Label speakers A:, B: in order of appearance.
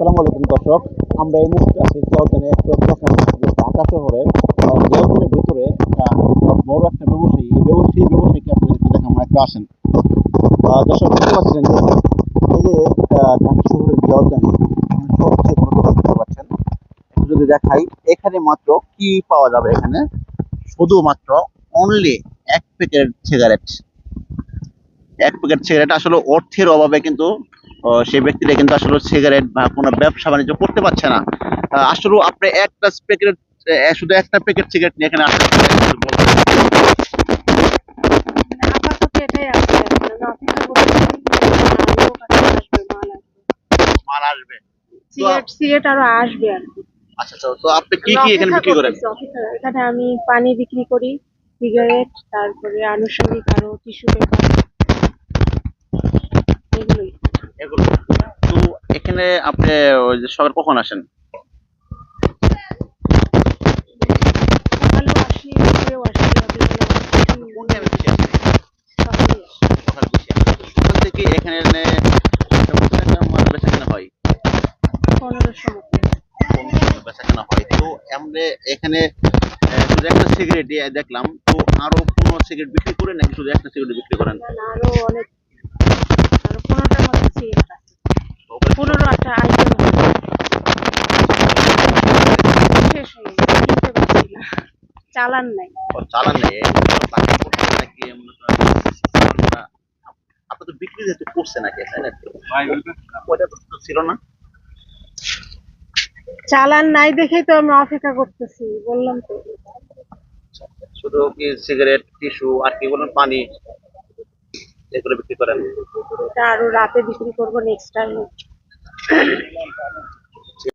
A: আসসালামু আলাইকুম দর্শক। আমরা এই মুহূর্তে আছি জিয়াউদ্দিনে একটা দোকান, ঢাকা শহরের জিয়াউদ্দিনের ভিতরে বড় একটা ব্যবসায়ী। এই ব্যবসায়ীকে আপনাদের একটু দেখাবো, একটু আসেন। দর্শক দেখতে পাচ্ছেন যে এই যে ঢাকা শহরের জিয়াউদ্দিনে এখানে সবচেয়ে বড় দোকান দেখতে পাচ্ছেন। একটু যদি দেখাই, এখানে মাত্র কি পাওয়া যাবে, এখানে শুধুমাত্র অনলি এক প্যাকেট সিগারেট। এক প্যাকেট সিগারেট আসলে অর্থের অভাবে কিন্তু সেই ব্যক্তিটা কিন্তু আসলে সিগারেট বা কোনো ব্যবসা বাণিজ্য করতে পারছে না। আসলে আপনি একটা প্যাকেট, শুধু একটা প্যাকেট সিগারেট নিয়ে এখানে আসতে
B: আপাতত এটাই আছে। আমি অপেক্ষা করতেছি। লোক আসবে, মাল আসবে।
A: মাল আসবে তো
B: সিগারেট আরো আসবে আর কি।
A: আচ্ছা, তো আপনি কি
B: আমি
A: কি এখানে
B: অপেক্ষা
A: বিক্রি করেন?
B: করতেছি, অপেক্ষা। এখানে আমি পানি বিক্রি করি, সিগারেট, তারপরে আনুষঙ্গিক আরো টিস্যু পেপার, এগুলোই।
A: এগুলো তো এখানে আপনি ওই যে সকাল কখন আসেন?
B: সকালেও আসি, দুপুরেও আসি, বিকেলেও আসি,
A: কোন টাইমে বেশি আসেন?
B: সকালেই আসি।
A: সকালে বেশি আসেন। তো সকাল থেকে এখানে মাল বেচাকেনা হয়,
B: 1500 মতো।
A: বেচাকেনা হয়। তো আমরা এখানে শুধু একটা সিগারেট দেখলাম, তো আরো কোনো সিগারেট বিক্রি করেন নাকি শুধু একটা সিগারেট বিক্রি করেন?
B: না, না, আরো অনেক, আরো 15টার মতো সিগারেট আছে।
A: তো ওখানে
B: 15টা আইটেম শেষ হয়ে গেছে, কিনতে পারছি না, চালান নাই।
A: চালান নেই, বাকি করছে নাকি মনে করেন আপনারা আপনি তো বিক্রি যেহেতু করছে নাকি, তাই না? ওইটা তো ছিল না।
B: চালান নাই দেখেই তো আমি অপেক্ষা করতেছি, বললাম তো।
A: শুধু কি সিগারেট, টিস্যু আর কি বলেন, পানি, এগুলো বিক্রি করেন?
B: এটা আরো রাতে বিক্রি করবো নেক্সট টাইম।